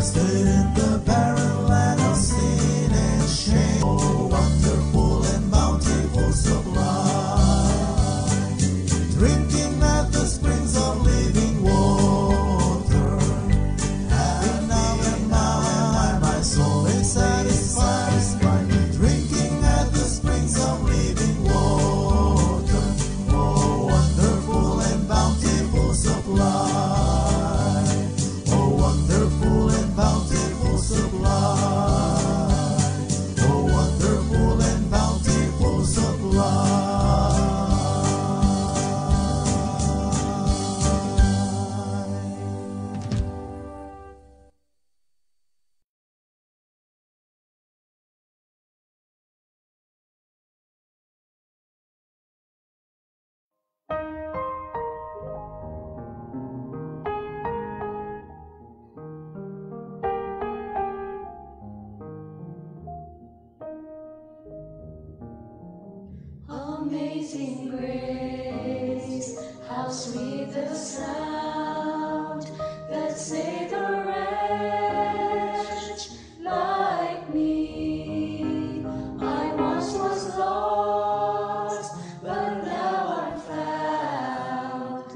Stood in the barren land of sin and shame. Oh, wonderful and bountiful supply, drinking at the springs of living water. And now my soul is satisfied, drinking at the springs of living water. Oh, wonderful and bountiful supply. Amazing grace, how sweet the sound that saved a wretch like me. I once was lost, but now I'm found.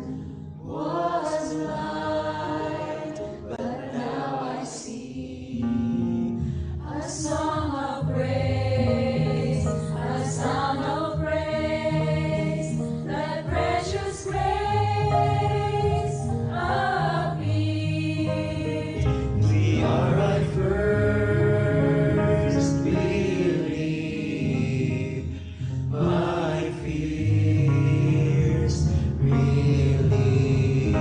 Was blind, but now I see. A song of praise, a song of praise, that precious grace appeared. We are at first believe, my fears relieved.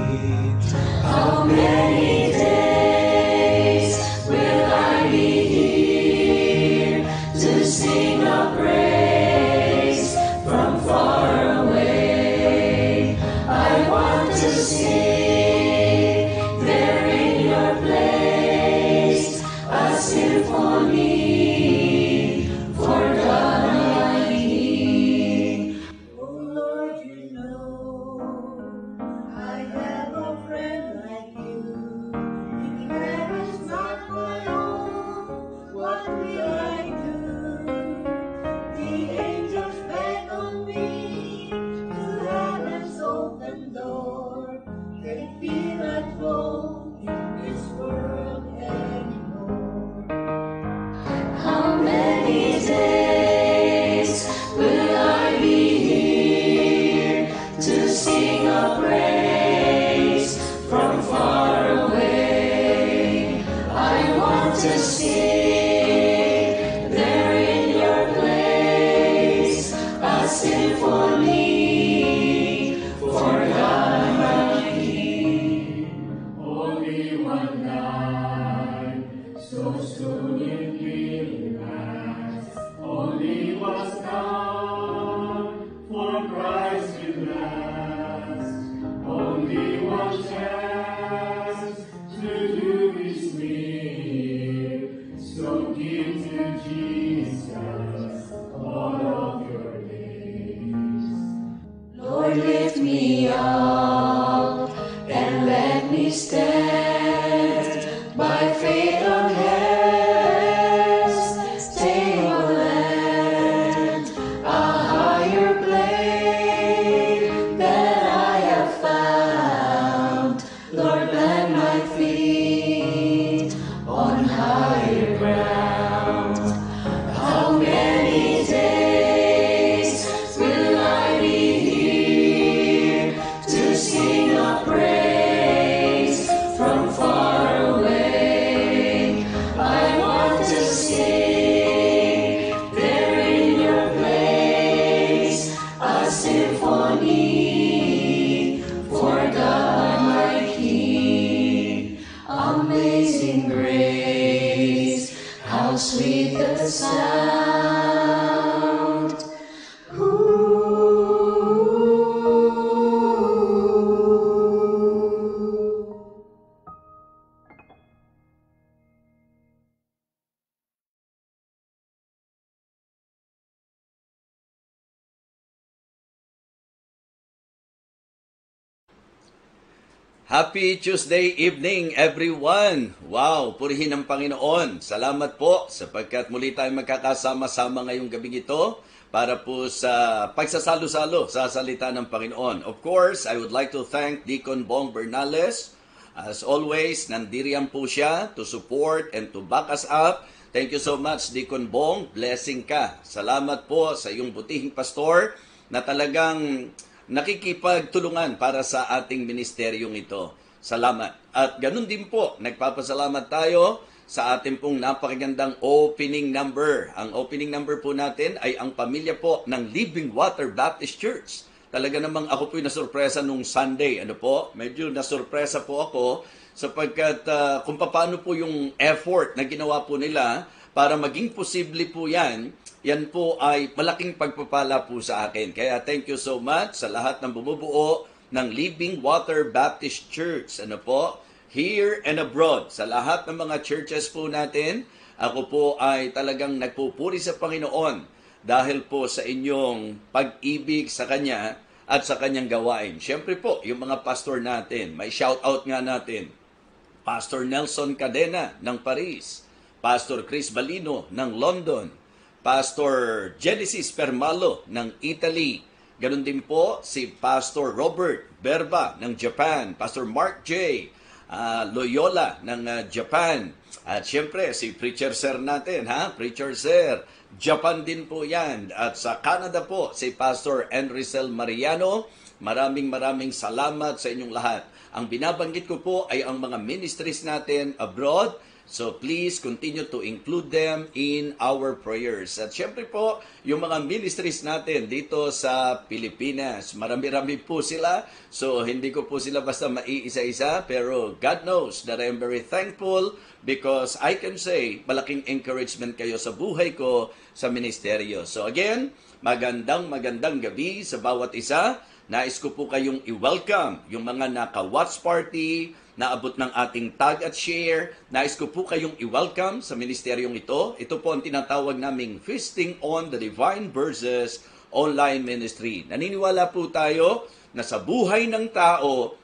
How many days will I be here to sing a praise from far away? I want to see there in your place a symphony for God my King. Oh Lord, you know I have a friend like you. If that is not my own, what will I do? The angels beckon me to heaven's open door. They feel at home in this world anymore. How many days will I be here to sing a praise from far away? I want to see there in your place a symphony for God my King. Only one night, so soon it will pass. Only was done for Christ will last. Only one chance to do His will. So give to Jesus all of your days. Lord, lift me up and let me stand by faith on heaven's Happy Tuesday evening, everyone! Wow, purihin ang Panginoon. Salamat po sapagkat muli tayong magkakasama-sama ngayong gabing ito para po sa pagsasalo-salo sa salita ng Panginoon. Of course, I would like to thank Deacon Bong Bernales. As always, nandiriyan po siya to support and to back us up. Thank you so much, Deacon Bong. Blessing ka. Salamat po sa iyong butihing pastor na talagang nakikipagtulungan para sa ating ministeryong ito. Salamat. At ganun din po, nagpapasalamat tayo sa ating pong napakagandang opening number. Ang opening number po natin ay ang pamilya po ng Living Water Baptist Church. Talaga namang ako po'y nasurpresa nung Sunday. Medyo nasurpresa po ako sapagkat kung paano po yung effort na ginawa po nila para maging posible po yan po ay malaking pagpapala po sa akin. Kaya thank you so much sa lahat ng bumubuo ng Living Water Baptist Church. Here and abroad. Sa lahat ng mga churches po natin, ako po ay talagang nagpupuri sa Panginoon dahil po sa inyong pag-ibig sa Kanya at sa Kanyang gawain. Siyempre po, yung mga pastor natin, may shout out nga natin. Pastor Nelson Cadena ng Paris, Pastor Chris Balino ng London, Pastor Genesis Permalo ng Italy. Ganon din po si Pastor Robert Berba ng Japan, Pastor Mark J. Loyola ng Japan. At siyempre si Preacher Sir natin, Preacher Sir. Japan din po yan. At sa Canada po si Pastor Enricel Mariano. Maraming salamat sa inyong lahat. Ang binabanggit ko po ay ang mga ministries natin abroad. So please continue to include them in our prayers. At syempre po, yung mga ministries natin dito sa Pilipinas, marami-rami po sila. So hindi ko po sila basta maiisa-isa, pero God knows that I am very thankful because I can say malaking encouragement kayo sa buhay ko sa ministeryo. So again, magandang gabi sa bawat isa. Nais ko po kayong i-welcome yung mga naka-watch party, naabot ng ating tag at share. Nais ko po kayong i-welcome sa ministeryong ito. Ito po ang tinatawag naming Feasting on the Divine Verses Online Ministry. Naniniwala po tayo na sa buhay ng tao,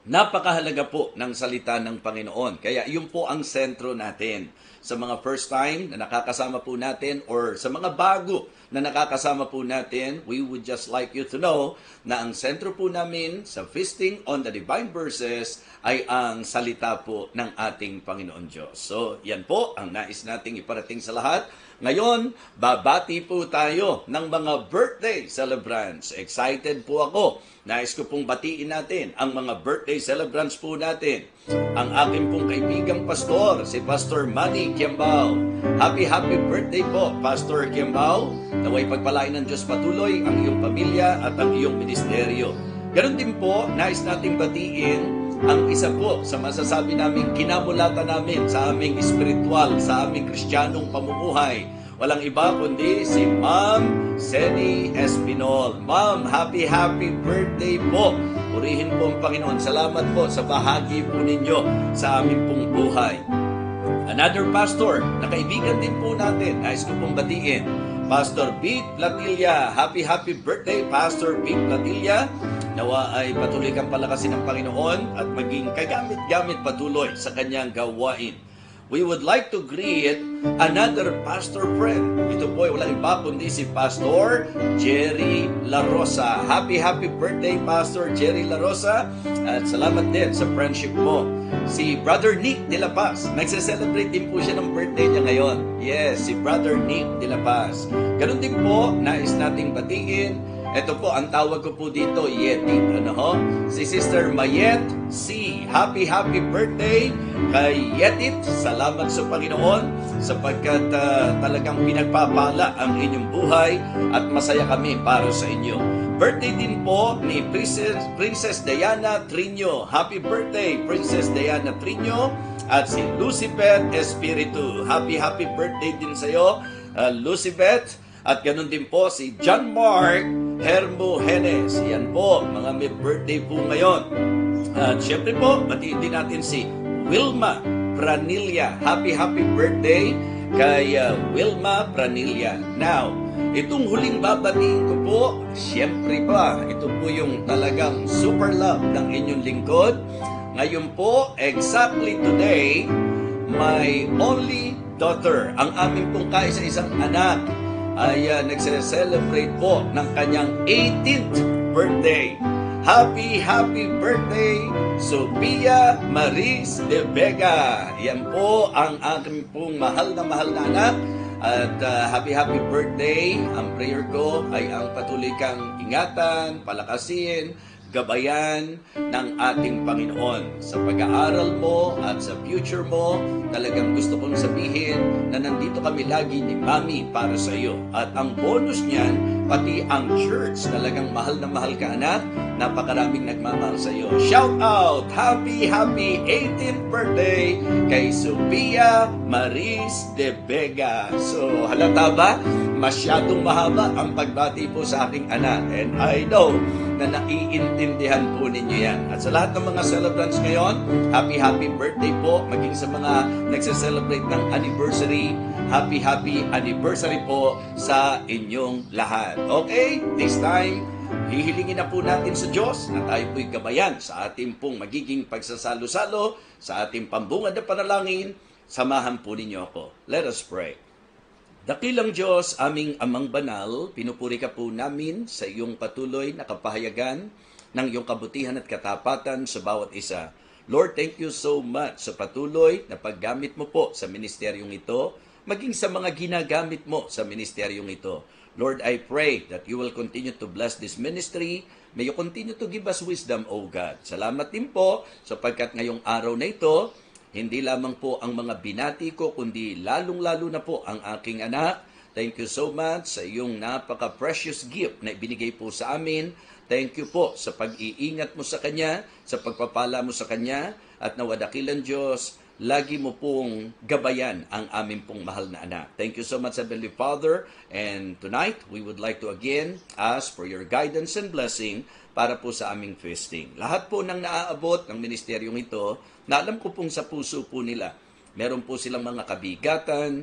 napakahalaga po ng salita ng Panginoon. Kaya yun po ang sentro natin. Sa mga first time na nakakasama po natin or sa mga bago na nakakasama po natin, we would just like you to know na ang sentro po namin sa Feasting on the Divine Verses ay ang salita po ng ating Panginoon Diyos. So, yan po ang nais nating iparating sa lahat. Ngayon, babati po tayo ng mga birthday celebrants. Excited po ako. Nais ko pong batiin natin ang mga birthday celebrants po natin. Ang aking pong kaibigang pastor, si Pastor Manny Kiambao. Happy birthday po, Pastor Kiambao. Naway pagpalain ng Diyos patuloy ang iyong pamilya at ang iyong ministeryo. Ganon din po, nais nating batiin ang isa po sa masasabi namin kinamulatan namin sa aming espiritual, sa aming kristyanong pamumuhay. Walang iba kundi si Ma'am Seni Espinol. Ma'am, happy birthday po. Purihin po ang Panginoon. Salamat po sa bahagi po ninyo sa aming pong buhay. Another pastor na kaibigan din po natin, nais ko pong batiin. Pastor Big Platilla. Happy birthday, Pastor Big Platilla. Nawa ay patuloy kang palakasin ng Panginoon at maging kagamit-gamit patuloy sa kanyang gawain. We would like to greet another pastor friend. Ito po ay walang iba kundi si Pastor Jerry La Rosa. Happy birthday, Pastor Jerry La Rosa. At salamat din sa friendship mo. Si Brother Nick de la Paz. Nagse-celebrate din po siya ng birthday niya ngayon. Yes, si Brother Nick de la Paz. Ganun din po, nais nating batiin. Ito po, ang tawag ko po dito, Yeti. Si Sister Mayet C. Happy birthday kay Yetit. Salamat sa Panginoon sapagkat talagang pinagpapala ang inyong buhay at masaya kami para sa inyo. Birthday din po ni Princess Diana Trino. Happy birthday, Princess Diana Trino. At si Lucibet Espiritu. Happy birthday din sa iyo, Lucibet. At ganun din po si John Mark Hermogenes. Yan po, mga may birthday po ngayon. At syempre po, batiin din natin si Wilma Pranilla. Happy birthday kay Wilma Pranilla. Now, Itong huling babatiin ko po, siyempre pa, ito po yung talagang super love ng inyong lingkod. Ngayon po, exactly today, my only daughter, ang aming pong kaisa-isang anak, ay nagse-celebrate po ng kanyang 18th birthday. Happy birthday, Sophia Maris de Vega. Yan po ang aking pong mahal na anak. At happy birthday. Ang prayer ko ay ang patuloy kang ingatan, palakasin, gabayan ng ating Panginoon. Sa pag-aaral mo at sa future mo, talagang gusto kong sabihin na nandito kami lagi ni Mami para sa iyo. At ang bonus niyan, pati ang church, talagang mahal na mahal ka anak, napakaraming nagmamahal sa iyo. Shout out! Happy 18th birthday kay Sophia Maris de Vega. So, halata ba? Masyadong mahaba ang pagbati po sa aking anak. And I know na naiintindihan po ninyo yan. At sa lahat ng mga celebrants ngayon, happy birthday po. Maging sa mga nagse-celebrate ng anniversary, happy anniversary po sa inyong lahat. Okay? This time, hihilingin na po natin sa Diyos na tayo po'y gabayan sa ating pong magiging pagsasalo-salo, sa ating pambungad na panalangin. Samahan po ninyo ako. Let us pray. Dakilang Diyos, aming Amang Banal, pinupuri ka po namin sa iyong patuloy na kapahayagan ng iyong kabutihan at katapatan sa bawat isa. Lord, thank you so much sa patuloy na paggamit mo po sa ministeryong ito, maging sa mga ginagamit mo sa ministeryong ito. Lord, I pray that you will continue to bless this ministry. May you continue to give us wisdom, O God. Salamat din po sapagkat ngayong araw na ito, hindi lamang po ang mga binati ko, kundi lalong-lalo na po ang aking anak. Thank you so much sa iyong napaka-precious gift na ibinigay po sa amin. Thank you po sa pag-iingat mo sa kanya, sa pagpapala mo sa kanya, at nawadakilan Diyos, lagi mo pong gabayan ang aming pong mahal na anak. Thank you so much, Heavenly Father. And tonight, we would like to again ask for your guidance and blessing para po sa aming feasting. Lahat po ng naaabot ng ministeryong ito, na alam ko pong sa puso po nila. Meron po silang mga kabigatan,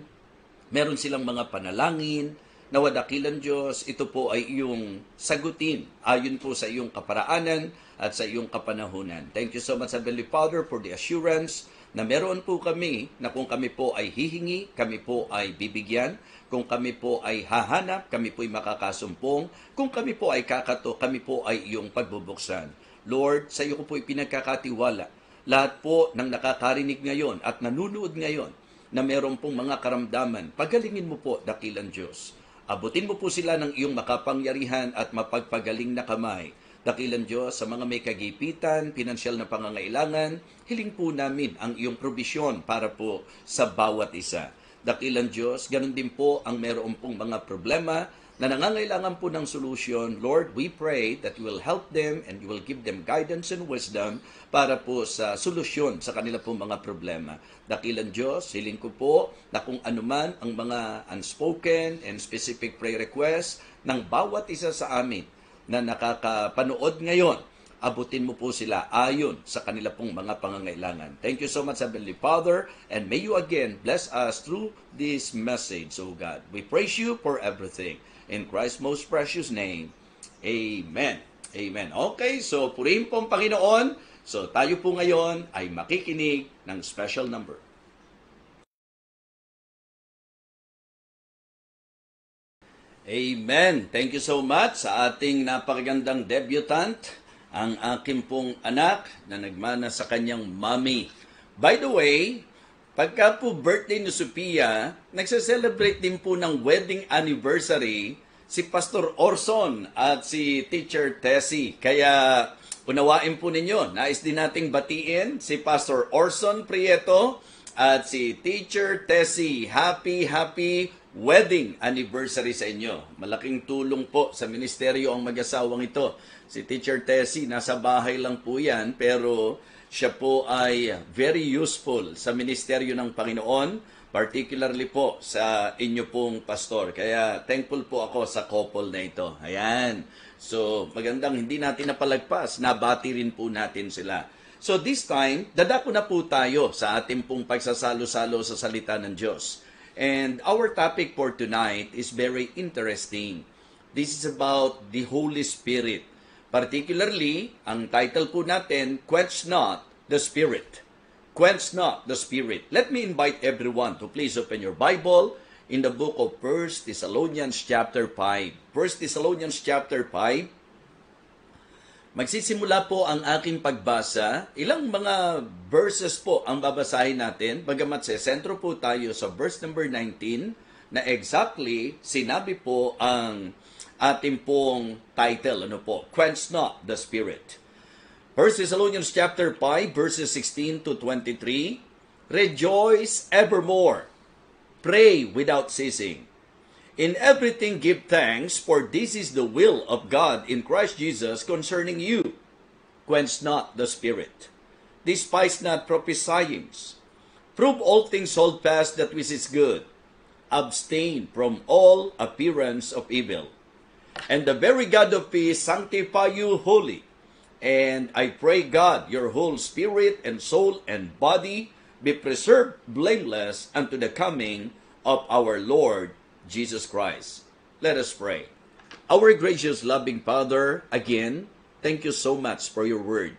meron silang mga panalangin, nawadakilan Diyos, ito po ay iyong sagutin ayon po sa iyong kaparaanan at sa iyong kapanahunan. Thank you so much, Heavenly Father, for the assurance na meron po kami na kung kami po ay hihingi, kami po ay bibigyan, kung kami po ay hahanap, kami po ay makakasumpong, kung kami po ay kakato, kami po ay iyong pagbubuksan. Lord, sa iyo ko po ipinagkakatiwala lahat po ng nakakarinig ngayon at nanunood ngayon na meron pong mga karamdaman, pagalingin mo po, dakilang Diyos. Abutin mo po sila ng iyong makapangyarihan at mapagpagaling na kamay. Dakilang Diyos, sa mga may kagipitan, pinansyal na pangangailangan, hiling po namin ang iyong probisyon para po sa bawat isa. Dakilang Diyos, ganun din po ang meron pong mga problema na nangangailangan po ng solusyon. Lord, we pray that you will help them and you will give them guidance and wisdom para po sa solusyon sa kanila po mga problema. Dakilang Diyos, hiling ko po na kung anuman ang mga unspoken and specific prayer requests ng bawat isa sa amin na nakakapanood ngayon, abutin mo po sila ayon sa kanila pong mga pangangailangan. Thank you so much, Heavenly Father, and may you again bless us through this message, O God. We praise you for everything. In Christ's most precious name, Amen. Amen. Okay, so purihin po ang Panginoon. So tayo po ngayon ay makikinig ng special number. Amen. Thank you so much sa ating napakagandang debutant, ang aking pong anak na nagmana sa kanyang mommy. By the way, pagka po birthday ni Sophia, nagse-celebrate din po ng wedding anniversary si Pastor Orson at si Teacher Tessie. Kaya unawain po ninyo, nais din nating batiin si Pastor Orson Prieto at si Teacher Tessie. Happy wedding anniversary sa inyo. Malaking tulong po sa ministeryo ang mag-asawang ito. Si Teacher Tessie, nasa bahay lang po yan, pero siya po ay very useful sa ministeryo ng Panginoon, particularly po sa inyo pong pastor. Kaya thankful po ako sa couple na ito. Ayan. So, magandang hindi natin napalagpas. Nabati rin po natin sila. So, this time, dadako na po tayo sa ating pong pagsasalo-salo sa salita ng Diyos. And our topic for tonight is very interesting. This is about the Holy Spirit. Particularly, ang title po natin, Quench Not the Spirit. Quench not the Spirit. Let me invite everyone to please open your Bible in the book of 1 Thessalonians chapter 5. 1 Thessalonians chapter 5. Magsisimula po ang aking pagbasa. Ilang mga verses po ang babasahin natin. Bagamat sa sentro po tayo sa verse number 19 na exactly sinabi po ang ating pong title. Ano po? Quench not the Spirit. 1 Thessalonians chapter 5 verses 16 to 23. Rejoice evermore. Pray without ceasing. In everything give thanks, for this is the will of God in Christ Jesus concerning you. Quench not the Spirit. Despise not prophesyings. Prove all things, hold fast that which is good. Abstain from all appearance of evil. And the very God of peace sanctify you wholly. And I pray God, your whole spirit and soul and body be preserved blameless unto the coming of our Lord Jesus Christ. Let us pray. Our gracious, loving Father, again, thank you so much for your word.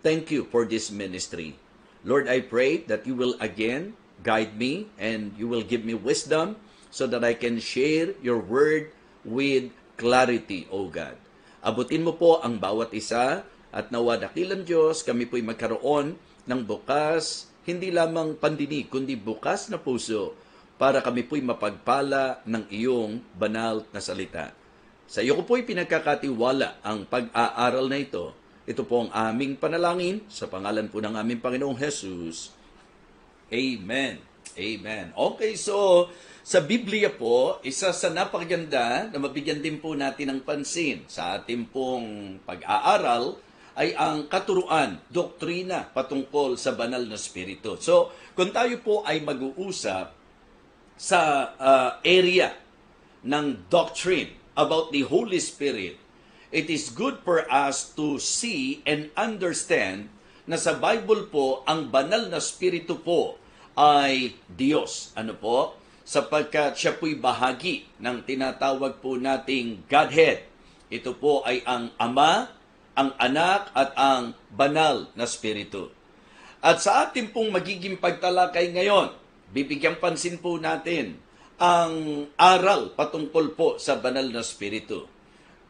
Thank you for this ministry. Lord, I pray that you will again guide me and you will give me wisdom so that I can share your word with clarity, O God. Abutin mo po ang bawat isa at nawa dakilang Diyos, kami po'y magkaroon ng bukas, hindi lamang pandinig, kundi bukas na puso para kami po'y mapagpala ng iyong banal na salita. Sa iyo ko po'y pinagkakatiwala ang pag-aaral na ito. Ito po ang aming panalangin sa pangalan po ng aming Panginoong Jesus. Amen. Amen. Okay, so sa Biblia po, isa sa napakaganda na mabigyan din po natin ng pansin sa ating pong pag-aaral ay ang katuruan, doktrina patungkol sa banal na spirito. So, kung tayo po ay mag-uusap sa area ng doctrine about the Holy Spirit, it is good for us to see and understand na sa Bible po, ang banal na spirito po ay Diyos. Ano po? Sapagkat siya po'y bahagi ng tinatawag po nating Godhead. Ito po ay ang Ama, ang Anak, at ang banal na spirito. At sa ating pong magiging pagtalakay ngayon, bibigyan pansin po natin ang aral patungkol po sa banal na spirito.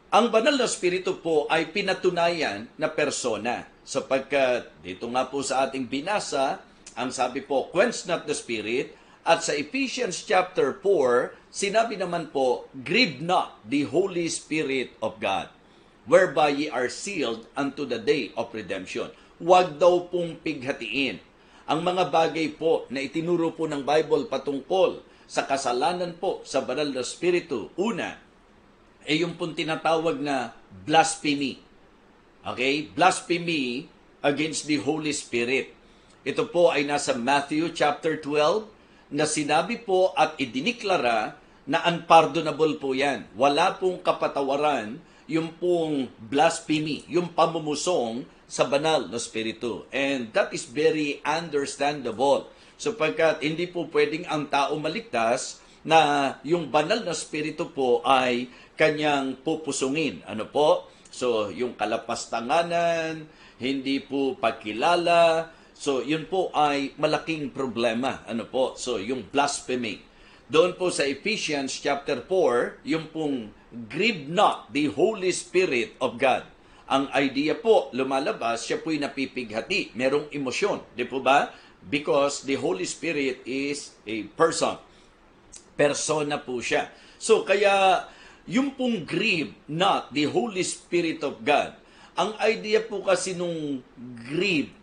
Ang banal na spirito po ay pinatunayan na persona sapagkat dito nga po sa ating binasa, ang sabi po, quench not the Spirit, at sa Ephesians chapter 4, sinabi naman po, grieve not the Holy Spirit of God, whereby ye are sealed unto the day of redemption. Huwag daw pong pighatiin ang mga bagay po na itinuro po ng Bible patungkol sa kasalanan po sa banal na spirito. Una, ay yung pong tinatawag na blasphemy. Okay? Blasphemy against the Holy Spirit. Ito po ay nasa Matthew chapter 12 na sinabi po at idiniklara na unpardonable po yan. Wala pong kapatawaran yung pong blasphemy, yung pamumusong sa banal na spirito. And that is very understandable. Sapagkat hindi po pwedeng ang tao maligtas na yung banal na spirito po ay kanyang pupusungin. Ano po? So, yung kalapastanganan, hindi po pagkilala. So, yun po ay malaking problema. Ano po? So, yung blasphemy. Doon po sa Ephesians chapter 4, yung pong grieve not the Holy Spirit of God. Ang idea po, lumalabas, siya po'y napipighati. Merong emosyon. Di po ba? Because the Holy Spirit is a person. Persona po siya. So, kaya yung pong grieve not the Holy Spirit of God, ang idea po kasi nung grieve,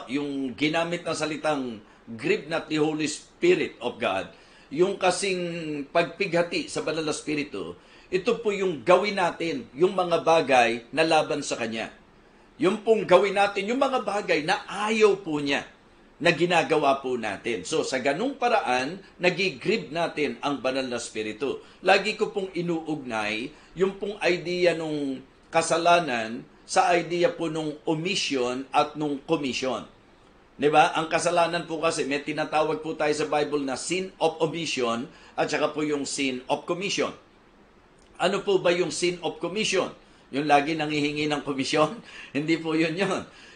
yung ginamit na salitang grieve not the Holy Spirit of God, yung kasing pagpighati sa banal na spirito, ito po yung gawin natin, yung mga bagay na laban sa Kanya. Yung pong gawin natin, yung mga bagay na ayaw po niya, na ginagawa po natin. So, sa ganung paraan, nagigrieve natin ang banal na spirito. Lagi ko pong inuugnay yung pong idea nung kasalanan sa idea po nung omission at nung commission. Diba? Ang kasalanan po kasi, may tinatawag po tayo sa Bible na sin of omission at saka po yung sin of commission. Ano po ba yung sin of commission? Yung lagi nangihingi ng komisyon? Hindi po yun.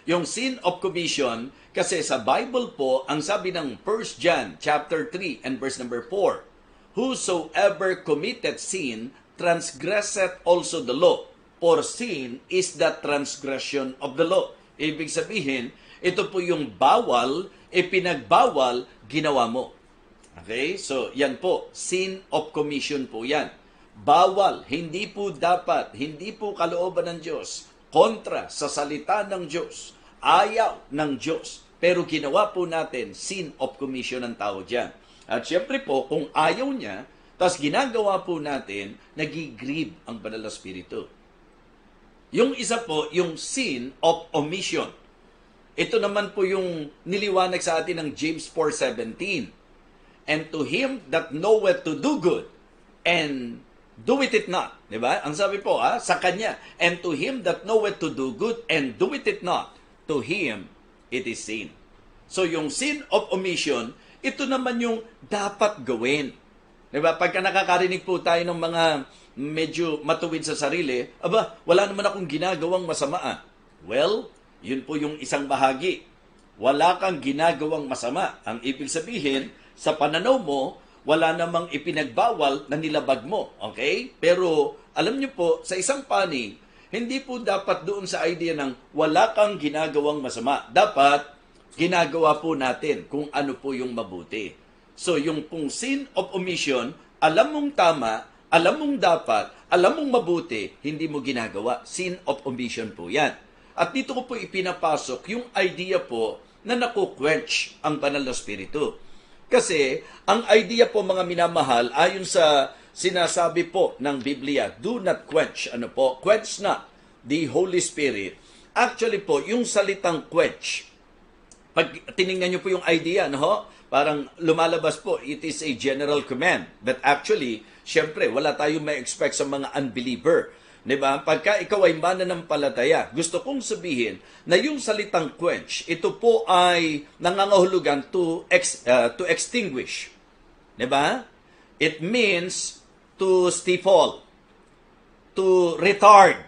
Yung sin of commission, kasi sa Bible po, ang sabi ng 1 John chapter 3 and verse number 4, whosoever committed sin transgresseth also the law, for sin is the transgression of the law. Ibig sabihin, ito po yung bawal, ipinagbawal, ginawa mo. Okay? So, yan po, sin of commission po yan. Bawal, hindi po dapat, hindi po kalooban ng Diyos, kontra sa salita ng Diyos, ayaw ng Diyos. Pero ginawa po natin, sin of commission ang tao dyan. At syempre po, kung ayaw niya, tas ginagawa po natin, nagigrieve ang Banal na Espiritu. Yung isa po, yung sin of omission. Ito naman po yung niliwanag sa atin ng James 4:17. And to him that knoweth to do good, and doeth it not. Diba? Ang sabi po, sa kanya, and to him that knoweth to do good, and doeth it not, to him it is sin. So yung sin of omission, ito naman yung dapat gawin. Diba? Pagka nakakarinig po tayo ng mga medyo matuwid sa sarili, wala naman akong ginagawang masama. Well, yun po yung isang bahagi. Wala kang ginagawang masama. Ang ibig sabihin, sa pananaw mo, wala namang ipinagbawal na nilabag mo. Okay? Pero, alam niyo po, sa isang panig, hindi po dapat doon sa idea ng wala kang ginagawang masama. Dapat, ginagawa po natin kung ano po yung mabuti. So, yung pong sin of omission, alam mong tama, alam mong dapat, alam mong mabuti, hindi mo ginagawa. Sin of omission po yan. At dito ko po ipinapasok yung idea po na nakuquench ang Banal na Espiritu. Kasi, ang idea po mga minamahal, ayon sa sinasabi po ng Biblia, do not quench. Ano po? Quench not the Holy Spirit. Actually po, yung salitang quench, pag tinignan nyo po yung idea, no? Parang lumalabas po, it is a general command. But actually, syempre, wala tayong may expect sa mga unbeliever. Diba? Pagka ikaw ay mananampalataya, gusto kong sabihin na yung salitang quench, ito po ay nangangahulugan to extinguish. Diba? It means to stifle, to retard.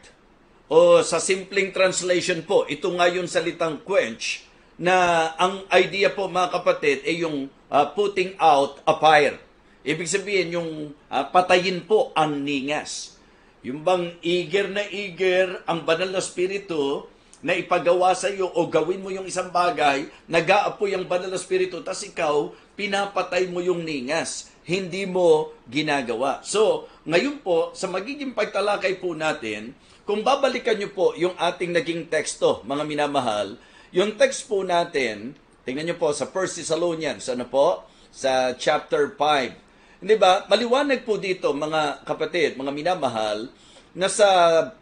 O sa simpleng translation po, ito nga yung salitang quench, na ang idea po mga kapatid ay yung putting out a fire. Ibig sabihin yung patayin po ang ningas. Yung bang eager na eager ang Banal na Espiritu na ipagawa sa iyo o gawin mo yung isang bagay, nag-aapoy ang Banal na Espiritu, tas ikaw, pinapatay mo yung ningas. Hindi mo ginagawa. So, ngayon po, sa magiging pagtalakay po natin, kung babalikan nyo po yung ating naging teksto, mga minamahal, yung text po natin, tingnan nyo po sa 1 Thessalonians, ano po? Sa chapter 5. Hindi ba? Maliwanag po dito, mga kapatid, mga minamahal, na sa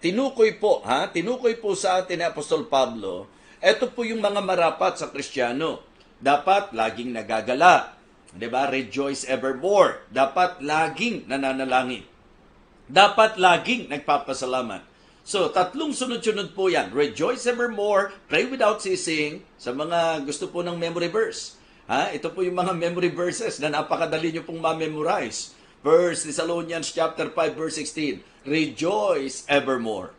tinukoy po sa atin ni Apostol Pablo, ito po yung mga marapat sa Kristiyano. Dapat laging nagagala. Di ba? Rejoice evermore. Dapat laging nananalangin. Dapat laging nagpapasalamat. So, tatlong sunod-sunod po yan. Rejoice evermore, pray without ceasing, sa mga gusto po ng memory verse. Ito po yung mga memory verses na napakadali nyo pong ma-memorize. 1 Thessalonians chapter 5 verse 16, rejoice evermore.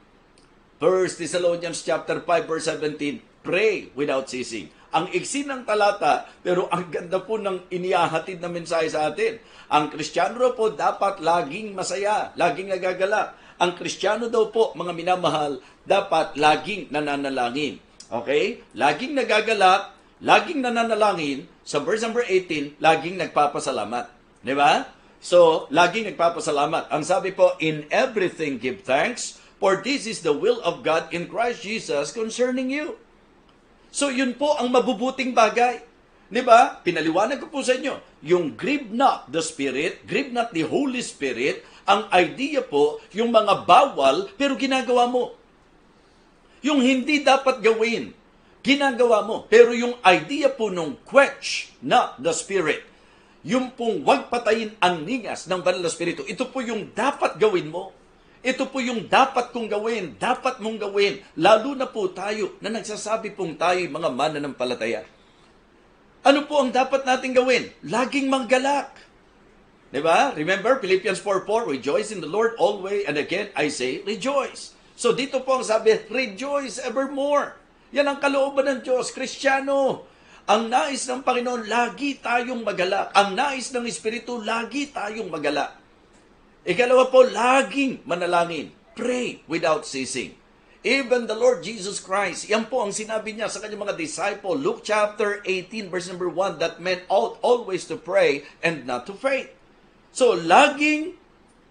1 Thessalonians chapter 5 verse 17, pray without ceasing. Ang iksi ng talata, pero ang ganda po ng inihahatid na mensahe sa atin. Ang Kristiyano po dapat laging masaya, laging nagagala. Ang Kristiyano daw po, mga minamahal, dapat laging nananalangin. Okay? Laging nagagalak, laging nananalangin. Sa verse number 18, laging nagpapasalamat. Di ba? So, laging nagpapasalamat. Ang sabi po, in everything give thanks, for this is the will of God in Christ Jesus concerning you. So, yun po ang mabubuting bagay. Di ba? Pinaliwanag ko po sa inyo. Yung grieve not the Spirit, grieve not the Holy Spirit, ang idea po, yung mga bawal, pero ginagawa mo. Yung hindi dapat gawin, ginagawa mo. Pero yung idea po nung quench not the Spirit, yung pong wag patayin ang ningas ng Banal na Espiritu, ito po yung dapat gawin mo. Ito po yung dapat kong gawin, dapat mong gawin. Lalo na po tayo na nagsasabi pong tayo mga mananampalataya. Ano po ang dapat natin gawin? Laging manggalak. Diba? Remember, Philippians 4:4, rejoice in the Lord always, and again, I say, rejoice. So dito po ang sabi, rejoice evermore. Yan ang kalooban ng Diyos, Kristiyano. Ang nais ng Panginoon, lagi tayong magalak. Ang nais ng Espiritu, lagi tayong magalak. Ikalawa po, laging manalangin. Pray without ceasing. Even the Lord Jesus Christ, yan po ang sinabi niya sa kanyang mga disciple, Luke chapter 18, verse number 1, that men ought always to pray and not to faint. So, laging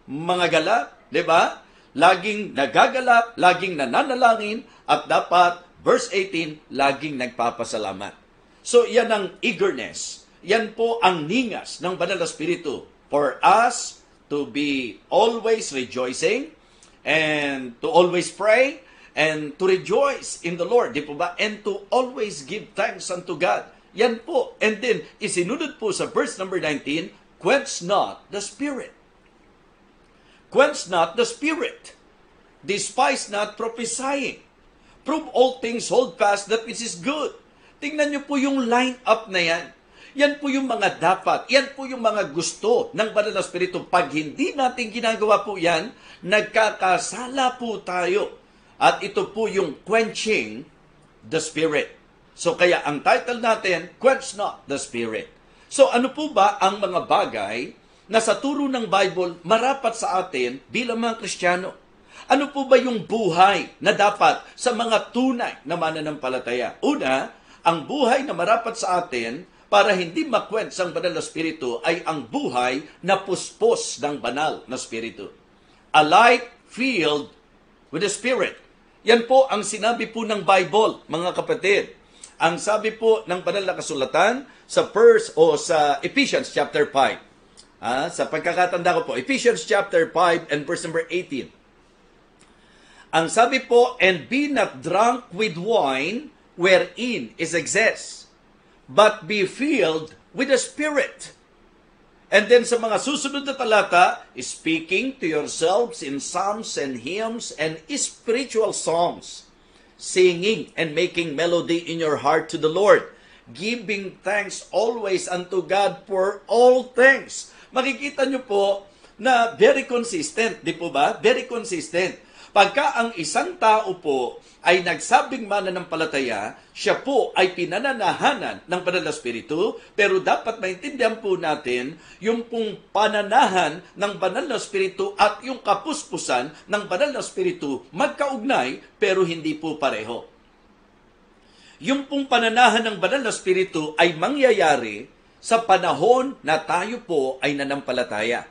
mga galak, di ba? Laging nagagalak, laging nananalangin, at dapat, verse 18, laging nagpapasalamat. So, yan ang eagerness. Yan po ang ningas ng Banal na Espiritu for us to be always rejoicing and to always pray and to rejoice in the Lord, di po ba? And to always give thanks unto God. Yan po. And then, isinunod po sa verse number 19, quench not the spirit. Quench not the spirit. Despise not prophesying. Prove all things, hold fast that which is good. Tingnan niyo po yung line up na yan. Yan po yung mga dapat. Yan po yung mga gusto ng Banal na Espiritu. Pag hindi natin ginagawa po yan, nagkakasala po tayo. At ito po yung quenching the spirit. So kaya ang title natin, Quench Not the Spirit. So ano po ba ang mga bagay na sa turo ng Bible marapat sa atin bilang mga Kristiyano? Ano po ba yung buhay na dapat sa mga tunay na mananampalataya? Una, ang buhay na marapat sa atin para hindi ma-quench ang Banal na Espiritu ay ang buhay na puspos ng Banal na Espiritu. A life filled with the Spirit. Yan po ang sinabi po ng Bible, mga kapatid. Ang sabi po ng Banal na Kasulatan sa sa Ephesians chapter 5. Sa pagkakatanda ko po, Ephesians chapter 5 and verse number 18. Ang sabi po, and be not drunk with wine wherein is excess, but be filled with the Spirit. And then sa mga susunod na talata, speaking to yourselves in psalms and hymns and spiritual songs, singing and making melody in your heart to the Lord, giving thanks always unto God for all things. Makikita nyo po na very consistent, di po ba? Very consistent. Pagka ang isang tao po ay nagsabing mananampalataya, siya po ay pinananahanan ng Banal na Espiritu, pero dapat maintindihan po natin yung pong pananahan ng Banal na Espiritu at yung kapuspusan ng Banal na Espiritu magkaugnay pero hindi po pareho. Yung pong pananahan ng Banal na Espiritu ay mangyayari sa panahon na tayo po ay nanampalataya.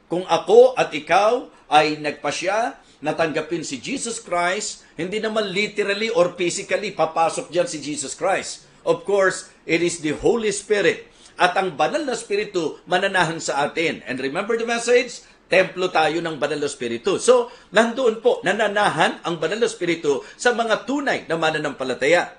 Kung ako at ikaw ay nagpasya, natanggapin si Jesus Christ, hindi naman literally or physically papasok dyan si Jesus Christ. Of course, it is the Holy Spirit. At ang Banal na Espiritu mananahan sa atin. And remember the message? Templo tayo ng Banal na Espiritu. So, nandoon po, nananahan ang Banal na Espiritu sa mga tunay na mananampalataya.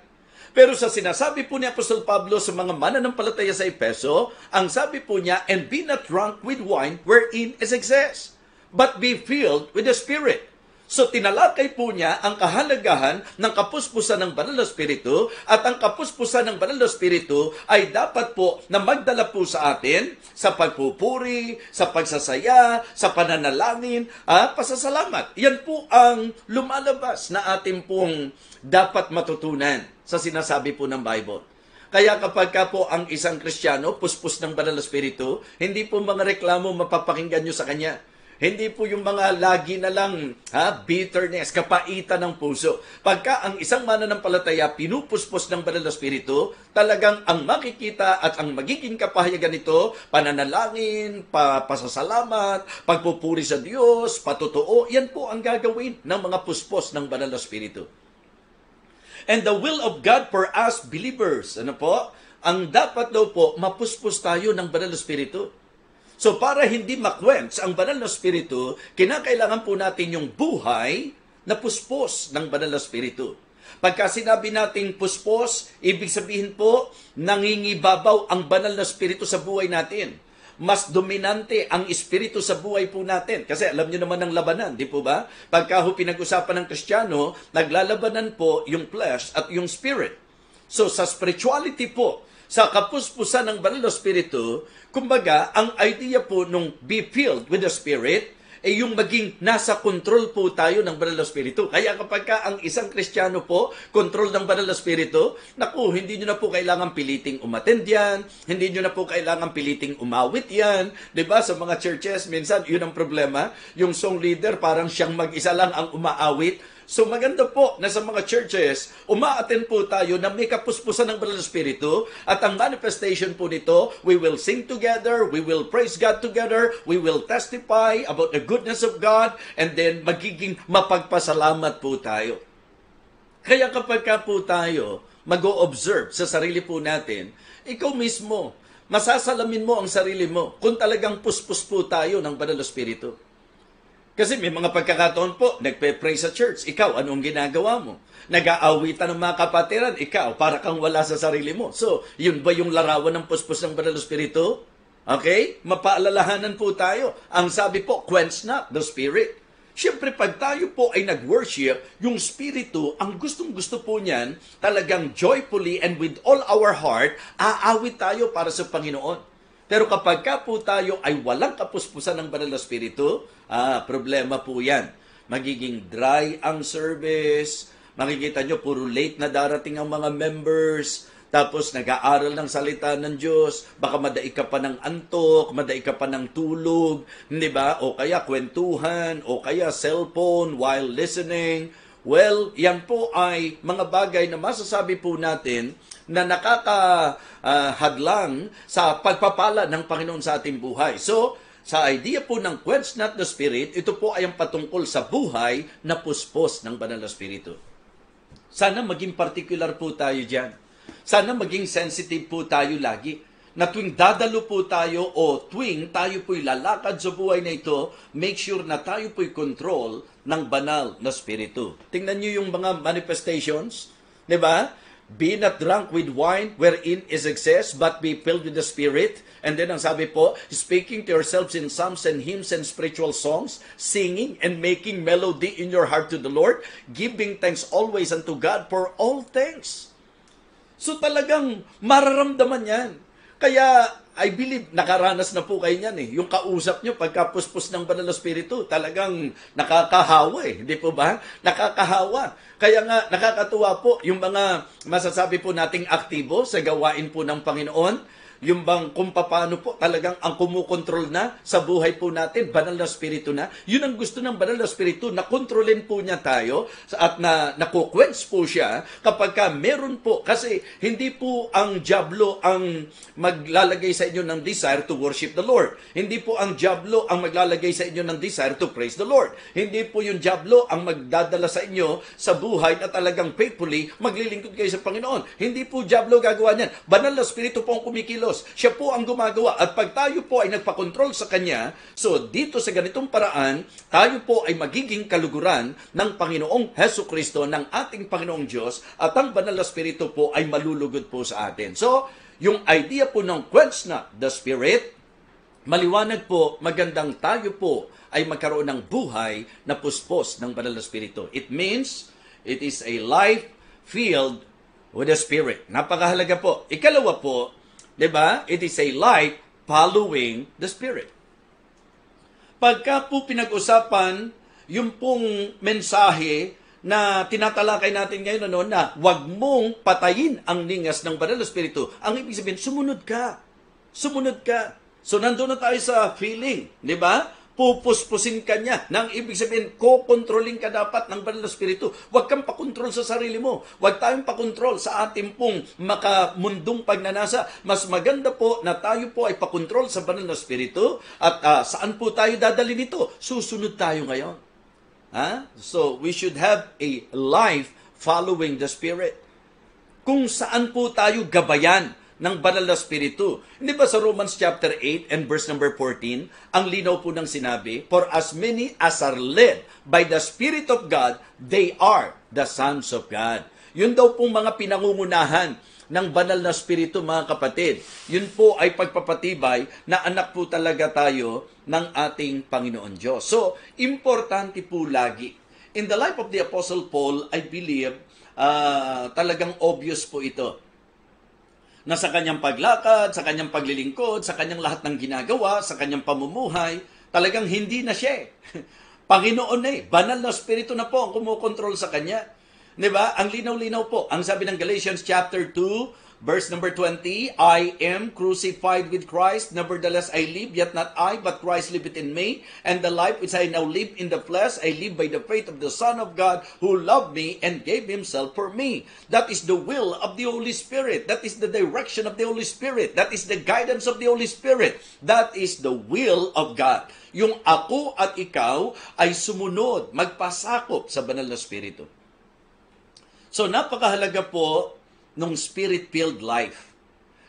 Pero sa sinasabi po ni Apostol Pablo sa mga mananampalataya sa Efeso, ang sabi po niya, and be not drunk with wine wherein is excess, but be filled with the Spirit. So tinalakay po niya ang kahalagahan ng kapuspusan ng Banal na Espiritu at ang kapuspusan ng Banal na Espiritu ay dapat po na magdala po sa atin sa pagpupuri, sa pagsasaya, sa pananalangin, pasasalamat. Yan po ang lumalabas na atin pong dapat matutunan sa sinasabi po ng Bible. Kaya kapag po ang isang Kristiyano puspos ng Banal na Espiritu, hindi po mga reklamo mapapakinggan nyo sa kanya. Hindi po yung mga lagi na lang bitterness, kapaitan ng puso. Pagka ang isang mananampalataya pinupuspos ng Banal na Espiritu, talagang ang makikita at ang magiging kapahayagan nito, pananalangin, pasasalamat, pagpupuri sa Diyos, patotoo, yan po ang gagawin ng mga puspos ng Banal na Espiritu. And the will of God for us believers, ano po? Ang dapat daw po, mapuspos tayo ng Banal na Espiritu. So para hindi ma-quench ang Banal na Espiritu, kinakailangan po natin yung buhay na puspos ng Banal na Espiritu. Pagka sinabi nating puspos, ibig sabihin po, nangingibabaw ang Banal na Espiritu sa buhay natin. Mas dominante ang Espiritu sa buhay po natin. Kasi alam niyo naman ang labanan, di po ba? Pagka pinag-usapan ng Kristiyano, naglalabanan po yung flesh at yung spirit. So sa spirituality po, Sa kapuspusan ng banal na Espiritu, kumbaga, ang idea po nung be filled with the Spirit, yung maging nasa control po tayo ng banal na Espiritu. Kaya kapag ka ang isang Kristiyano po, control ng banal na Espiritu, naku, hindi nyo na po kailangan piliting umattend yan, hindi nyo na po kailangan piliting umawit yan. Diba? Sa mga churches, minsan, yun ang problema. Yung song leader, parang siyang mag-isa lang ang umaawit. So maganda po na sa mga churches, umaattend po tayo na may kapuspusan ng banal na Espiritu at ang manifestation po nito, we will sing together, we will praise God together, we will testify about the goodness of God, and then magiging mapagpasalamat po tayo. Kaya kapag ka po tayo mag-o-observe sa sarili po natin, ikaw mismo, masasalamin mo ang sarili mo kung talagang puspos po tayo ng banal na Espiritu. Kasi may mga pagkakataon po, nagpe-pray sa church. Ikaw, anong ginagawa mo? Nag-aawitan ng mga kapatiran. Ikaw, para kang wala sa sarili mo. So, yun ba yung larawan ng puspos ng banal na Espiritu? Okay? Mapaalalahanan po tayo. Ang sabi po, quench not the Spirit. Siyempre, pag tayo po ay nag-worship, yung Espiritu, ang gustong-gusto po niyan, talagang joyfully and with all our heart, aawit tayo para sa Panginoon. Pero kapag ka po tayo ay walang kapuspusan ng banal na Espiritu, problema po yan. Magiging dry ang service, makikita nyo, puro late na darating ang mga members, tapos nag-aaral ng salita ng Diyos, baka madaig ka pa ng antok, madaig ka pa ng tulog, hindi ba? O kaya kwentuhan, o kaya cellphone while listening. Well, yan po ay mga bagay na masasabi po natin na nakakahadlang sa pagpapala ng Panginoon sa ating buhay. So, sa idea po ng quench not the Spirit, ito po ay ang patungkol sa buhay na puspos ng banal na Espiritu. Sana maging particular po tayo dyan. Sana maging sensitive po tayo lagi. Na tuwing dadalo po tayo o tuwing tayo po'y lalakad sa buhay na ito, make sure na tayo po'y control ng banal na Espiritu. Tingnan niyo yung mga manifestations, di ba? Be not drunk with wine wherein is excess, but be filled with the Spirit. And then ang sabi po, speaking to yourselves in psalms and hymns and spiritual songs, singing and making melody in your heart to the Lord, giving thanks always unto God for all things. So talagang mararamdaman yan. Kaya I believe nakaranas na po kayo niyan eh. Yung kausap nyo pagkapuspos ng banal na Espiritu, talagang nakakahawa eh. Hindi po ba? Nakakahawa. Kaya nga nakakatuwa po yung mga masasabi po nating aktibo sa gawain po ng Panginoon. Yung bang kung paano po talagang ang kumukontrol na sa buhay po natin, banal na Espiritu na. Yun ang gusto ng banal na Espiritu, na kontrolin po niya tayo at nakukwens po siya kapag ka meron po. Kasi hindi po ang diablo ang maglalagay sa inyo ng desire to worship the Lord. Hindi po ang diablo ang maglalagay sa inyo ng desire to praise the Lord. Hindi po yung diablo ang magdadala sa inyo sa buhay na talagang faithfully maglilingkod kayo sa Panginoon. Hindi po diablo gagawa niyan. Banal na Espiritu po ang kumikilos. Siya po ang gumagawa. At pag tayo po ay nagpakontrol sa Kanya, so dito sa ganitong paraan, tayo po ay magiging kaluguran ng Panginoong Hesukristo, ng ating Panginoong Diyos, at ang banal na Espiritu po ay malulugod po sa atin. So, yung idea po ng quench not the Spirit, maliwanag po, magandang tayo po ay magkaroon ng buhay na puspos ng banal na Espiritu. It means, it is a life filled with the Spirit. Napakahalaga po. Ikalawa po, diba? It is a life following the Spirit. Pagka po pinag-usapan yung pong mensahe na tinatalakay natin ngayon na wag mong patayin ang ningas ng banal na Espiritu, ang ibig sabihin, sumunod ka. Sumunod ka. So nandun na tayo sa feeling, di ba? Pupuspusin ka niya. Nang ibig sabihin, ko-controlling ka dapat ng banal na Espiritu. Huwag kang pakontrol sa sarili mo. Huwag tayong pakontrol sa ating pong makamundong pagnanasa. Mas maganda po na tayo po ay pakontrol sa banal na Espiritu. At saan po tayo dadali nito? Susunod tayo ngayon. So, we should have a life following the Spirit. Kung saan po tayo gabayan ng banal na Espiritu. Hindi ba sa Romans chapter 8 and verse number 14, ang linaw po ng sinabi, for as many as are led by the Spirit of God, they are the sons of God. Yun daw pong mga pinangungunahan ng banal na Espiritu, mga kapatid. Yun po ay pagpapatibay na anak po talaga tayo ng ating Panginoon Diyos. So, importante po lagi. In the life of the Apostle Paul, I believe, talagang obvious po ito. na sa kanyang paglakad, sa kanyang paglilingkod, sa kanyang lahat ng ginagawa, sa kanyang pamumuhay, talagang hindi na siya. Panginoon na banal na Espiritu na po ang kumukontrol sa kanya. Diba? Ang linaw-linaw po. Ang sabi ng Galatians chapter 2, verse number 20, I am crucified with Christ, nevertheless I live, yet not I, but Christ liveth in me, and the life which I now live in the flesh, I live by the faith of the Son of God, who loved me and gave Himself for me. That is the will of the Holy Spirit. That is the direction of the Holy Spirit. That is the guidance of the Holy Spirit. That is the will of God. Yung ako at ikaw ay sumunod, magpasakop sa banal na Espiritu. So napakahalaga po nung spirit-filled life.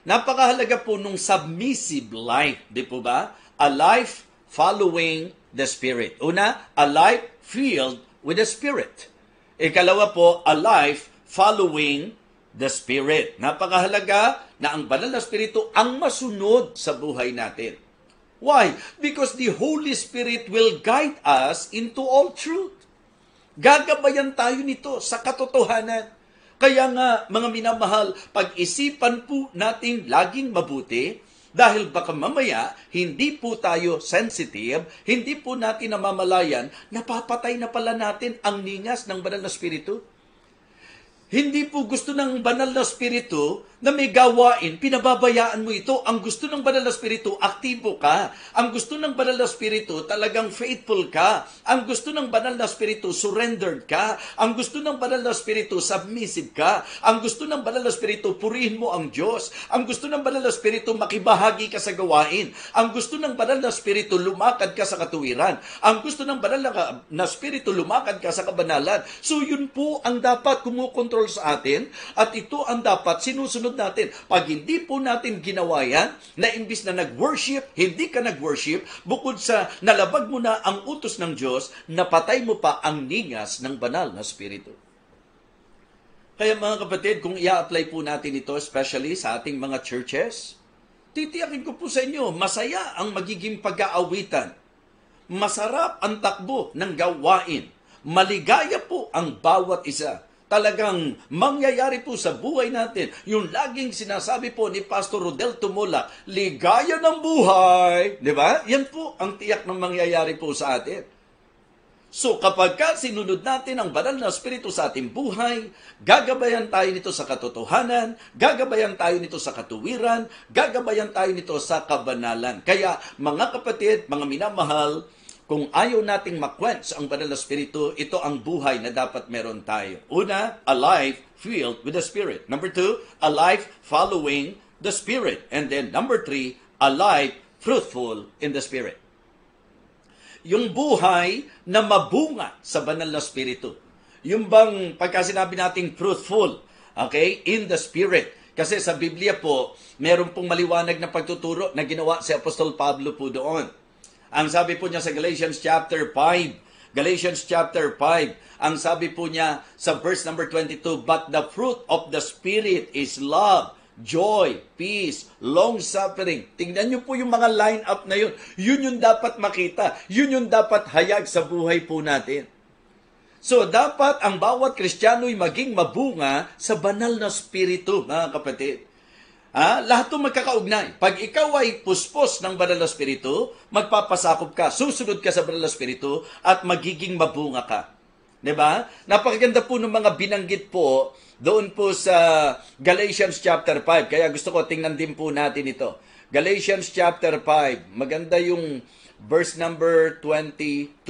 Napakahalaga po nung submissive life, di po ba? A life following the Spirit. Una, a life filled with the Spirit. Ikalawa po, a life following the Spirit. Napakahalaga na ang banal na Espiritu ang masunod sa buhay natin. Why? Because the Holy Spirit will guide us into all truth. Gagabayan tayo nito sa katotohanan. Kaya nga, mga minamahal, pag-isipan po natin laging mabuti dahil baka mamaya hindi po tayo sensitive, hindi po natin namamalayan, napapatay na pala natin ang ningas ng banal na Espiritu. Hindi po gusto ng banal na Espiritu na may gawain, pinababayaan mo ito. Ang gusto ng banal na Espiritu, aktibo ka. Ang gusto ng banal na Espiritu, talagang faithful ka. Ang gusto ng banal na Espiritu, surrendered ka. Ang gusto ng banal na Espiritu, submissive ka. Ang gusto ng banal na Espiritu, purihin mo ang Diyos. Ang gusto ng banal na Espiritu, makibahagi ka sa gawain. Ang gusto ng banal na Espiritu, lumakad ka sa katuwiran. Ang gusto ng banal na Espiritu, lumakad ka sa kabanalan. So yun po ang dapat kumukontrol sa atin at ito ang dapat sinusunod natin. Pag hindi po natin ginawa yan, na imbis na nag-worship, hindi ka nag-worship, bukod sa nalabag mo na ang utos ng Diyos, napatay mo pa ang ningas ng banal na Espiritu. Kaya mga kapatid, kung i-apply po natin ito, especially sa ating mga churches, titiyakin ko po sa inyo, masaya ang magiging pag-aawitan. Masarap ang takbo ng gawain. Maligaya po ang bawat isa. Talagang mangyayari po sa buhay natin. Yung laging sinasabi po ni Pastor Rodel Tumulak, ligaya ng buhay. Di ba? Yan po ang tiyak ng mangyayari po sa atin. So kapag sinunod natin ang banal na Espiritu sa ating buhay, gagabayan tayo nito sa katotohanan, gagabayan tayo nito sa katuwiran, gagabayan tayo nito sa kabanalan. Kaya mga kapatid, mga minamahal, kung ayaw nating ma-quench ang banal na Espiritu, ito ang buhay na dapat meron tayo. Una, a life filled with the Spirit. Number 2, a life following the Spirit. And then number 3, a life fruitful in the Spirit. Yung buhay na mabunga sa banal na Espiritu. Yung bang pagka sinabi nating fruitful, okay, in the Spirit. Kasi sa Biblia po, meron pong maliwanag na pagtuturo na ginawa si Apostol Pablo po doon. Ang sabi po niya sa Galatians chapter 5, ang sabi po niya sa verse number 22, but the fruit of the Spirit is love, joy, peace, long-suffering. Tingnan niyo po yung mga line-up na yun. Yun yung dapat makita. Yun yung dapat hayag sa buhay po natin. So, dapat ang bawat Kristiano'y maging mabunga sa banal na Espiritu, mga kapatid. Lahat ito magkakaugnay. Pag ikaw ay puspos ng banal na Espiritu, magpapasakop ka, susunod ka sa banal na Espiritu, at magiging mabunga ka. Diba? Napakaganda po ng mga binanggit po doon po sa Galatians chapter 5. Kaya gusto ko tingnan din po natin ito. Galatians chapter 5. Maganda yung verse number 22.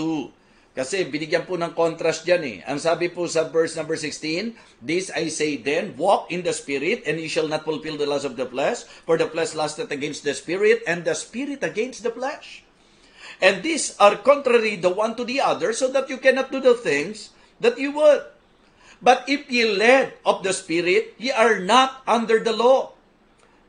Kasi binigyan po ng contrast dyan eh. Ang sabi po sa verse number 16, this I say then, walk in the Spirit, and ye shall not fulfill the lust of the flesh, for the flesh lusteth against the Spirit, and the Spirit against the flesh. And these are contrary the one to the other, so that you cannot do the things that you would. But if ye led of the Spirit, ye are not under the law.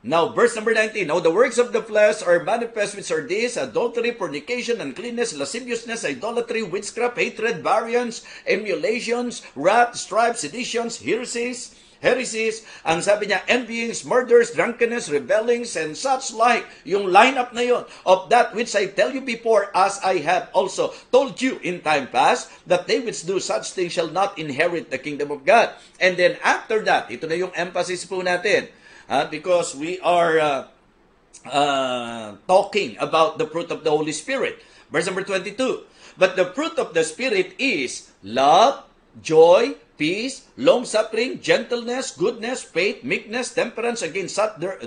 Now, verse number 19, now the works of the flesh are manifest, which are these: adultery, fornication, uncleanness, lasciviousness, idolatry, witchcraft, hatred, variance, emulations, wrath, strife, seditions, heresies, ang sabi niya, envyings, murders, drunkenness, rebellings, and such like. Yung lineup na yon, of that which I tell you before, as I have also told you in time past, that they which do such things shall not inherit the kingdom of God. And then after that, ito na yung emphasis po natin. because we are talking about the fruit of the Holy Spirit. Verse number 22. But the fruit of the Spirit is love, joy, peace, long-suffering, gentleness, goodness, faith, meekness, temperance. Against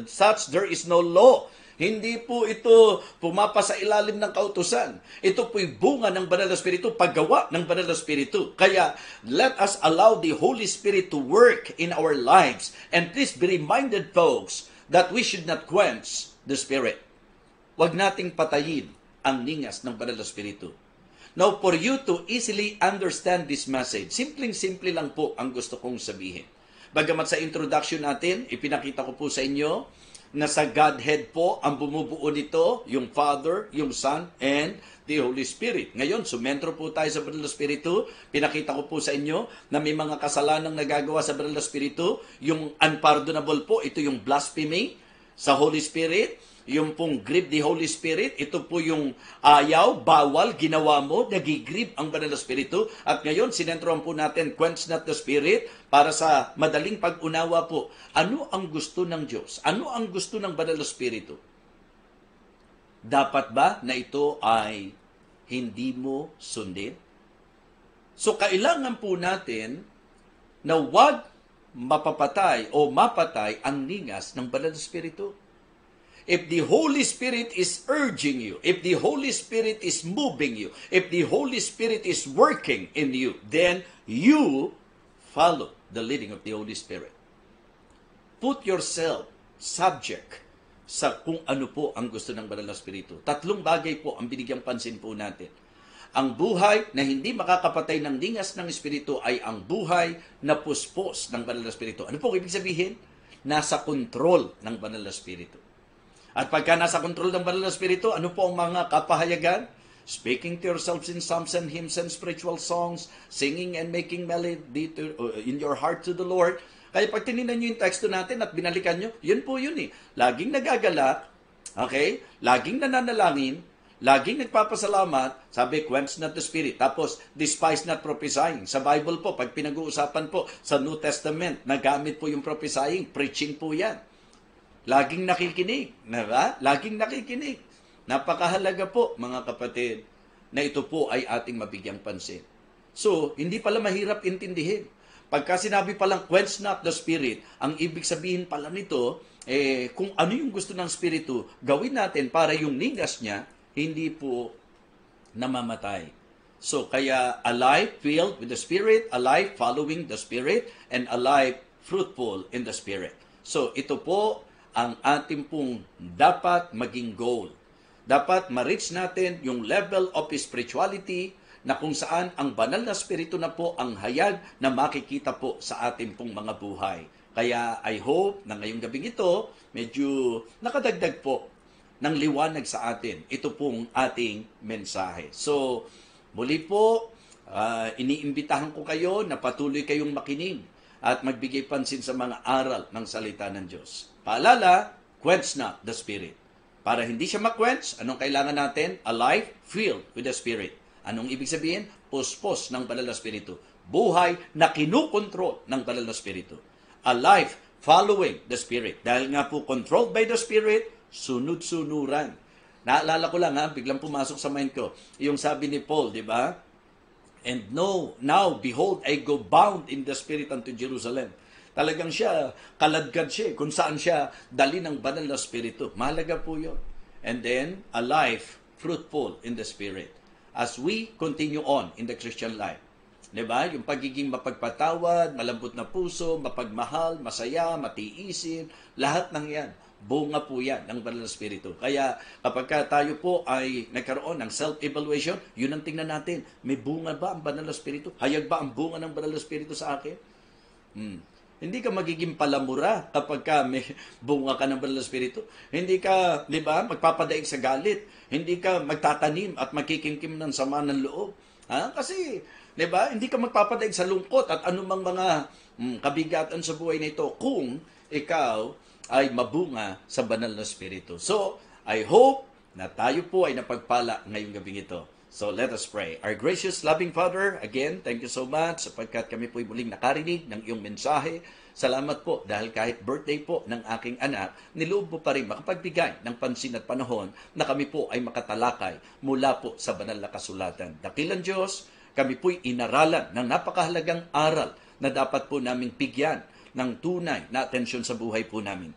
such there is no law. Hindi po ito pumapa sa ilalim ng kautusan. Ito po'y bunga ng Banal na Espiritu, paggawa ng Banal na Espiritu. Kaya, let us allow the Holy Spirit to work in our lives. And please be reminded, folks, that we should not quench the Spirit. Huwag nating patayin ang ningas ng Banal na Espiritu. Now, for you to easily understand this message, simpleng-simple lang po ang gusto kong sabihin. Bagamat sa introduction natin, ipinakita ko po sa inyo na sa Godhead po ang bumubuo nito, yung Father, yung Son, and the Holy Spirit. Ngayon, sumentro po tayo sa Banal na Espiritu. Pinakita ko po sa inyo na may mga kasalanang nagagawa sa Banal na Espiritu. Yung unpardonable po, ito yung blasphemy sa Holy Spirit. Yung pong grieve the Holy Spirit, ito po yung ayaw, bawal, ginawa mo, nagigrieve ang Banal na Espiritu. At ngayon, sinentrohan po natin, quench not the Spirit, para sa madaling pag-unawa po. Ano ang gusto ng Diyos? Ano ang gusto ng Banal na Espiritu? Dapat ba na ito ay hindi mo sundin? So, kailangan po natin na wag mapapatay o mapatay ang ningas ng Banal na Espiritu. If the Holy Spirit is urging you, if the Holy Spirit is moving you, if the Holy Spirit is working in you, then you follow the leading of the Holy Spirit. Put yourself subject sa kung ano po ang gusto ng Banal na Espiritu. Tatlong bagay po ang binigyang pansin po natin. Ang buhay na hindi makakapatay ng ningas ng Espiritu ay ang buhay na puspos ng Banal na Espiritu. Ano po ibig sabihin? Nasa kontrol ng Banal na Espiritu. At pagka nasa kontrol ng Banal na Espiritu, ano po ang mga kapahayagan? Speaking to yourselves in psalms and hymns and spiritual songs, singing and making melody in your heart to the Lord. Kaya pag tininan nyo yung teksto natin at binalikan nyo, yun po yun eh. Laging nagagalak, okay? Laging nananalangin, laging nagpapasalamat, sabi, quench not the Spirit. Tapos, despise not prophesying. Sa Bible po, pag pinag-uusapan po sa New Testament, nagamit po yung prophesying, preaching po yan. Laging nakikinig, diba? Laging nakikinig. Napakahalaga po, mga kapatid, na ito po ay ating mabigyang pansin. So, hindi pala mahirap intindihin. Pagka sinabi palang quench not the Spirit, ang ibig sabihin pala nito, kung ano yung gusto ng Espiritu, gawin natin para yung ningas niya, hindi po namamatay. So, kaya a life filled with the Spirit, a life following the Spirit, and a life fruitful in the Spirit. So, ito po ang ating pong dapat maging goal. Dapat ma-reach natin yung level of spirituality na kung saan ang banal na Espiritu na po ang hayag na makikita po sa ating pong mga buhay. Kaya I hope na ngayong gabing ito, medyo nakadagdag po ng liwanag sa atin. Ito pong ating mensahe. So, muli po, iniimbitahan ko kayo na patuloy kayong makinig at magbigay pansin sa mga aral ng salita ng Diyos. Paalala, quench not the Spirit. Para hindi siya ma-quench, anong kailangan natin? A life filled with the Spirit. Anong ibig sabihin? Puspos ng Banal na Espiritu. Buhay na kinukontrol ng Banal na Espiritu. A life following the Spirit. Dahil nga po controlled by the Spirit, sunod-sunuran. Naalala ko lang biglang pumasok sa mind ko. Yung sabi ni Paul, di ba? And now, behold, I go bound in the Spirit unto Jerusalem. Talagang siya, kaladkad siya, kung saan siya dali ng Banal na Espiritu. Mahalaga po yun. And then, a life fruitful in the Spirit. As we continue on in the Christian life. Diba? Yung pagiging mapagpatawad, malambot na puso, mapagmahal, masaya, matiisin, lahat ng yan. Bunga po yan ng Banal na Espiritu. Kaya kapag tayo po ay nagkaroon ng self-evaluation, yun ang tingnan natin. May bunga ba ang Banal na Espiritu? Hayag ba ang bunga ng Banal na Espiritu sa akin? Hindi ka magiging palamura kapag may bunga ka ng Banal na Espiritu. Hindi ka, di ba, magpapadaig sa galit. Hindi ka magtatanim at makikimkim ng sama ng loob. Kasi, di ba, hindi ka magpapadaig sa lungkot at anumang mga kabigatan sa buhay na ito kung ikaw ay mabunga sa Banal na Espiritu. So, I hope na tayo po ay napagpala ngayong gabing ito. So let us pray. Our gracious, loving Father, again, thank you so much sapagkat kami po'y muling nakarinig ng iyong mensahe. Salamat po dahil kahit birthday po ng aking anak, niloob mo pa rin makapagbigay ng pansin at panahon na kami po ay makatalakay mula po sa banal na kasulatan. Dakilang Diyos, kami po'y inaralan ng napakahalagang aral na dapat po naming bigyan ng tunay na atensyon sa buhay po namin.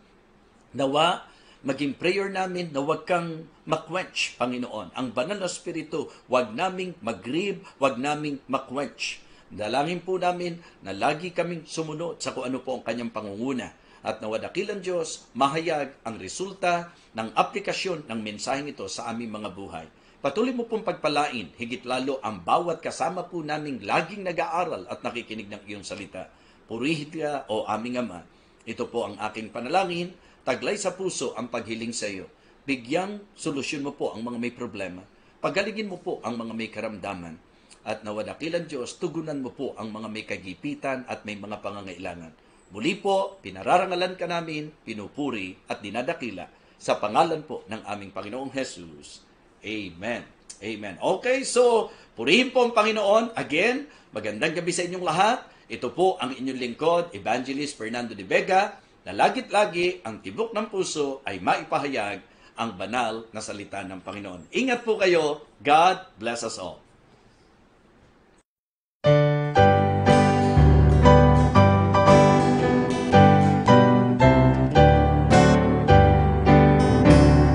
Nawa, maging prayer namin na huwag kang makwench, Panginoon. Ang banal na Espiritu, huwag naming mag-grieve, huwag naming makwench. Dalangin po namin na lagi kaming sumunod sa kung ano po ang kanyang pangunguna. At nawa dakilang Diyos, mahayag ang resulta ng aplikasyon ng mensaheng ito sa aming mga buhay. Patuloy mo pong pagpalain, higit lalo ang bawat kasama po naming laging nag-aaral at nakikinig ng iyong salita. Purihin ka, o aming Ama. Ito po ang aking panalangin. Taglay sa puso ang paghiling sa iyo. Bigyang solusyon mo po ang mga may problema. Pagalingin mo po ang mga may karamdaman. At nawadakilan Diyos, tugunan mo po ang mga may kagipitan at may mga pangangailangan. Muli po, pinararangalan ka namin, pinupuri at dinadakila sa pangalan po ng aming Panginoong Jesus. Amen. Amen. Okay, so purihin po ang Panginoon. Again, magandang gabi sa inyong lahat. Ito po ang inyong lingkod, Evangelist Fernando de Vega, na lagit-lagi ang tibok ng puso ay maipahayag ang banal na salita ng Panginoon. Ingat po kayo. God bless us all.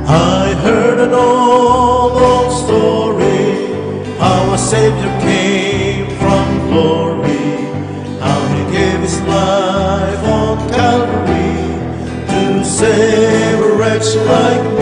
I heard an old story, how a Savior came from glory, how He gave His life on Calvary to save a wretch like me.